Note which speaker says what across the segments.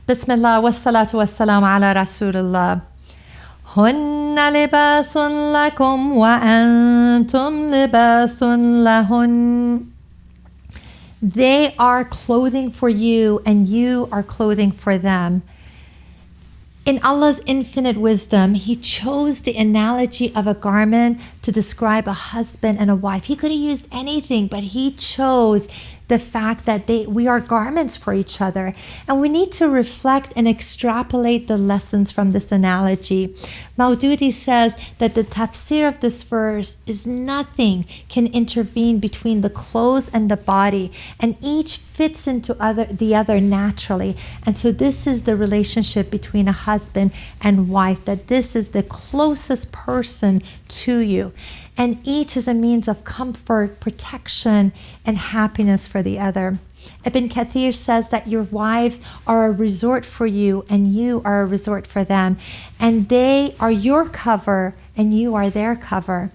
Speaker 1: Bismillah wa salatu wa salam ala Rasulullah. Hunna libasun lakum wa antum libasun lahun. They are clothing for you and you are clothing for them. In Allah's infinite wisdom, He chose the analogy of a garment to describe a husband and a wife. He could have used anything, but He chose the fact that we are garments for each other. And we need to reflect and extrapolate the lessons from this analogy. Maududi says that the tafsir of this verse is nothing can intervene between the clothes and the body, and each fits into the other naturally. And so this is the relationship between a husband and wife, that this is the closest person to you. And each is a means of comfort, protection, and happiness for the other. Ibn Kathir says that your wives are a resort for you and you are a resort for them. And they are your cover and you are their cover.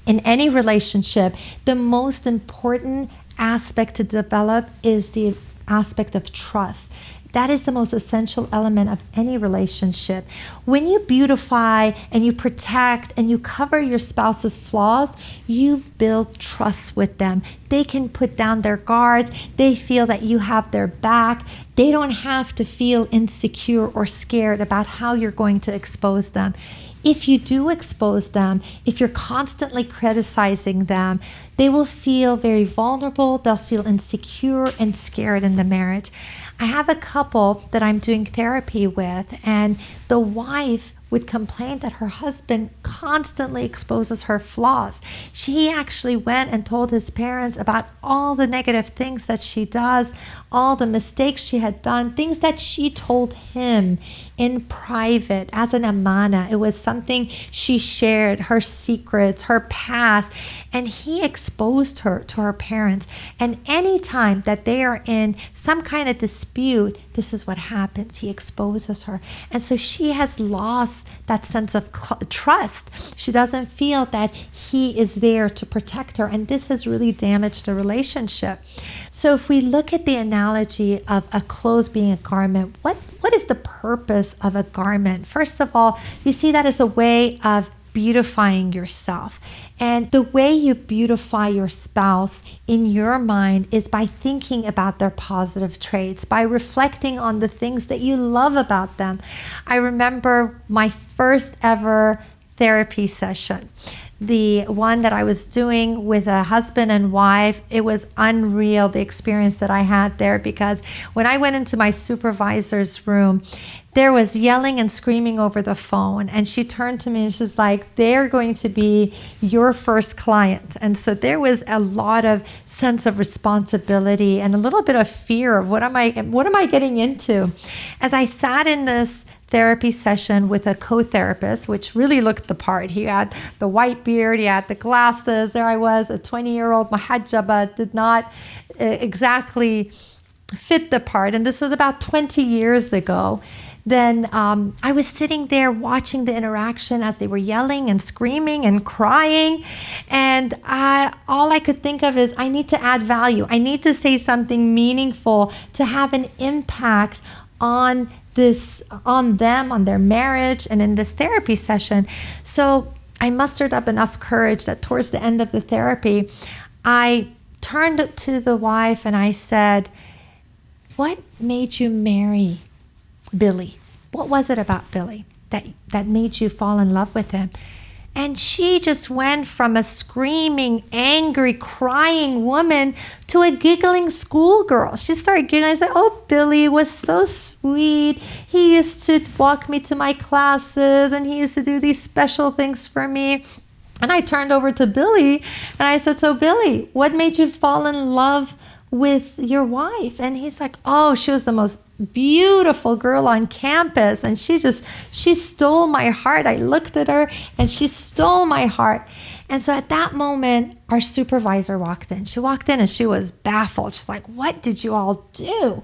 Speaker 1: In any relationship, the most important aspect to develop is the aspect of trust. That is the most essential element of any relationship. When you beautify and you protect and you cover your spouse's flaws, you build trust with them. They can put down their guards. They feel that you have their back. They don't have to feel insecure or scared about how you're going to expose them. If you do expose them, if you're constantly criticizing them, they will feel very vulnerable. They'll feel insecure and scared in the marriage. I have a couple that I'm doing therapy with, and the wife would complain that her husband constantly exposes her flaws. She actually went and told his parents about all the negative things that she does, all the mistakes she had done, things that she told him in private as an amana. It was something she shared, her secrets, her past, and he exposed her to her parents. And anytime that they are in some kind of dispute, this is what happens. He exposes her. And so she has lost that sense of trust. She doesn't feel that he is there to protect her, and this has really damaged the relationship. So if we look at the analogy of a clothes being a garment, what is the purpose of a garment? First of all, you see that as a way of beautifying yourself. And the way you beautify your spouse in your mind is by thinking about their positive traits, by reflecting on the things that you love about them. I remember my first ever therapy session, the one that I was doing with a husband and wife. It was unreal, the experience that I had there, because when I went into my supervisor's room, there was yelling and screaming over the phone. And she turned to me and she's like, they're going to be your first client. And so there was a lot of sense of responsibility and a little bit of fear of what am I getting into? As I sat in this therapy session with a co-therapist, which really looked the part. He had the white beard, he had the glasses. There I was, a 20-year-old muhajjaba, did not exactly fit the part. And this was about 20 years ago. Then I was sitting there watching the interaction as they were yelling and screaming and crying. And all I could think of is, I need to add value. I need to say something meaningful to have an impact on them, on their marriage, and in this therapy session. So I mustered up enough courage that towards the end of the therapy, I turned to the wife and I said, what made you marry Billy? What was it about Billy that made you fall in love with him? And she just went from a screaming, angry, crying woman to a giggling schoolgirl. She started giggling. I said, oh, Billy was so sweet. He used to walk me to my classes and he used to do these special things for me. And I turned over to Billy and I said, so Billy, what made you fall in love with your wife? And he's like, oh, she was the most beautiful girl on campus, and she stole my heart. I looked at her and she stole my heart. And so at that moment, our supervisor walked in. She walked in and she was baffled. She's like, what did you all do?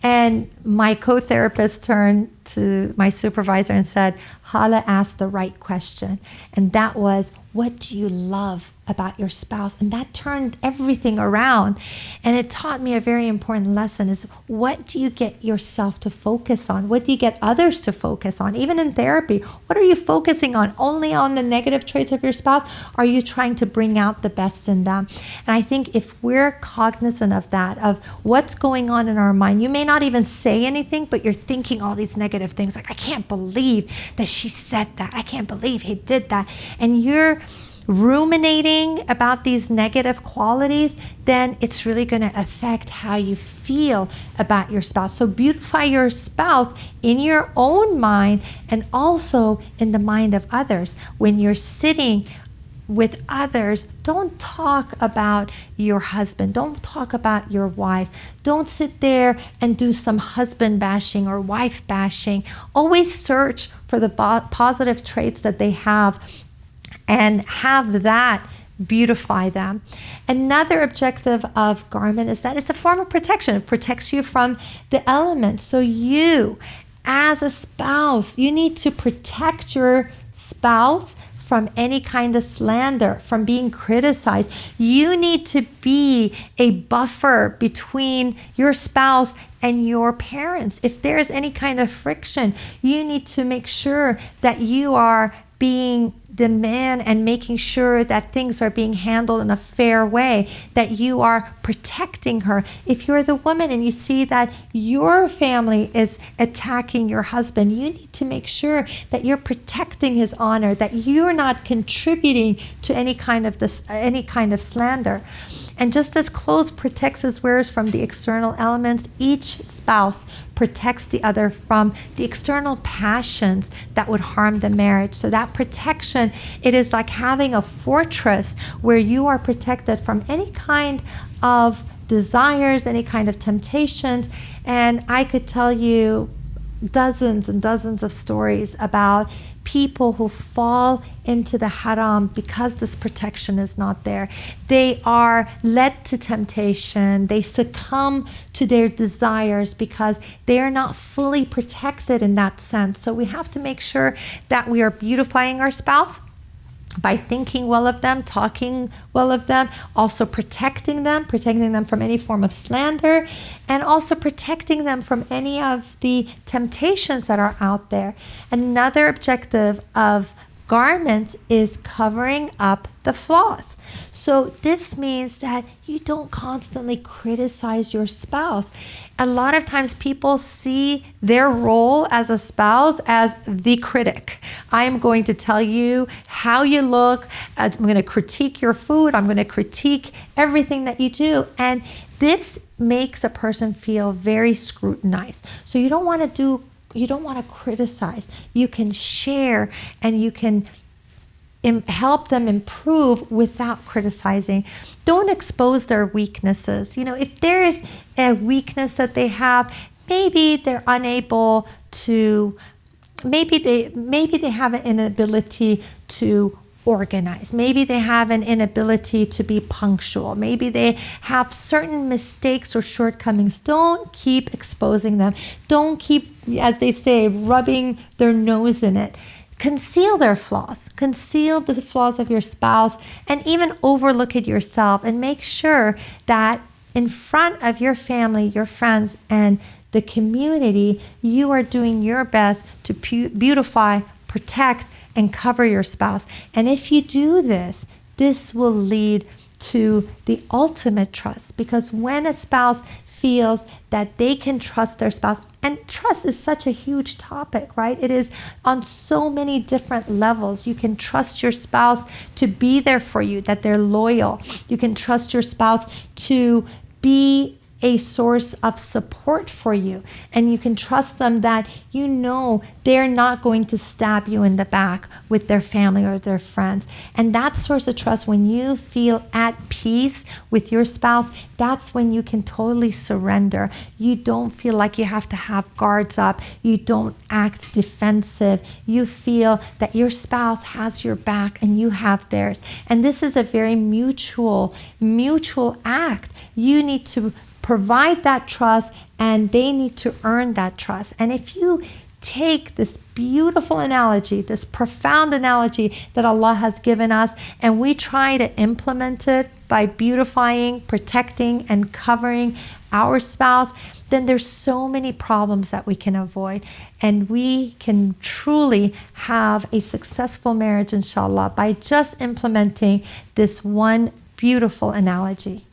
Speaker 1: And my co-therapist turned to my supervisor and said, Haleh asked the right question. And that was, what do you love about your spouse? And that turned everything around. And it taught me a very important lesson is, what do you get yourself to focus on? What do you get others to focus on? Even in therapy, what are you focusing on? Only on the negative traits of your spouse? Are you trying to bring out the best in them? And I think if we're cognizant of that, of what's going on in our mind, you may not even say anything, but you're thinking all these negative things like, I can't believe that she said that. I can't believe he did that. And you're ruminating about these negative qualities, then it's really going to affect how you feel about your spouse. So beautify your spouse in your own mind and also in the mind of others. When you're sitting with others, don't talk about your husband. Don't talk about your wife. Don't sit there and do some husband bashing or wife bashing. Always search for the positive traits that they have and have that beautify them. Another objective of garment is that it's a form of protection. It protects you from the elements. So you, as a spouse, you need to protect your spouse from any kind of slander, from being criticized. You need to be a buffer between your spouse and your parents. If there's any kind of friction, you need to make sure that you are being the man and making sure that things are being handled in a fair way, that you are protecting her. If you're the woman and you see that your family is attacking your husband, you need to make sure that you're protecting his honor, that you're not contributing to any kind of slander. And just as clothes protects his wearers from the external elements, each spouse protects the other from the external passions that would harm the marriage. So that protection, it is like having a fortress where you are protected from any kind of desires, any kind of temptations. And I could tell you dozens and dozens of stories about people who fall into the haram because this protection is not there. They are led to temptation. They succumb to their desires because they are not fully protected in that sense. So we have to make sure that we are beautifying our spouse by thinking well of them, talking well of them, also protecting them from any form of slander, and also protecting them from any of the temptations that are out there. Another objective of garments is covering up the flaws. So this means that you don't constantly criticize your spouse. A lot of times people see their role as a spouse as the critic. I am going to tell you how you look. I'm going to critique your food. I'm going to critique everything that you do. And this makes a person feel very scrutinized. So you don't want to criticize. You can share and you can help them improve without criticizing. Don't expose their weaknesses. If there is a weakness that they have, maybe they're unable to, maybe they have an inability to organize. Maybe they have an inability to be punctual. Maybe they have certain mistakes or shortcomings. Don't keep exposing them. Don't keep, as they say, rubbing their nose in it. Conceal their flaws. Conceal the flaws of your spouse and even overlook it yourself, and make sure that in front of your family, your friends, and the community, you are doing your best to beautify, protect, and cover your spouse. And if you do this, this will lead to the ultimate trust, because when a spouse feels that they can trust their spouse, and trust is such a huge topic, right? It is on so many different levels. You can trust your spouse to be there for you, that they're loyal. You can trust your spouse to be a source of support for you, and you can trust them that they're not going to stab you in the back with their family or their friends. And that source of trust, when you feel at peace with your spouse, that's when you can totally surrender. You don't feel like you have to have guards up. You don't act defensive. You feel that your spouse has your back and you have theirs. And this is a very mutual act. You need to provide that trust, and they need to earn that trust. And if you take this beautiful analogy, this profound analogy that Allah has given us, and we try to implement it by beautifying, protecting, and covering our spouse, then there's so many problems that we can avoid. And we can truly have a successful marriage, inshallah, by just implementing this one beautiful analogy.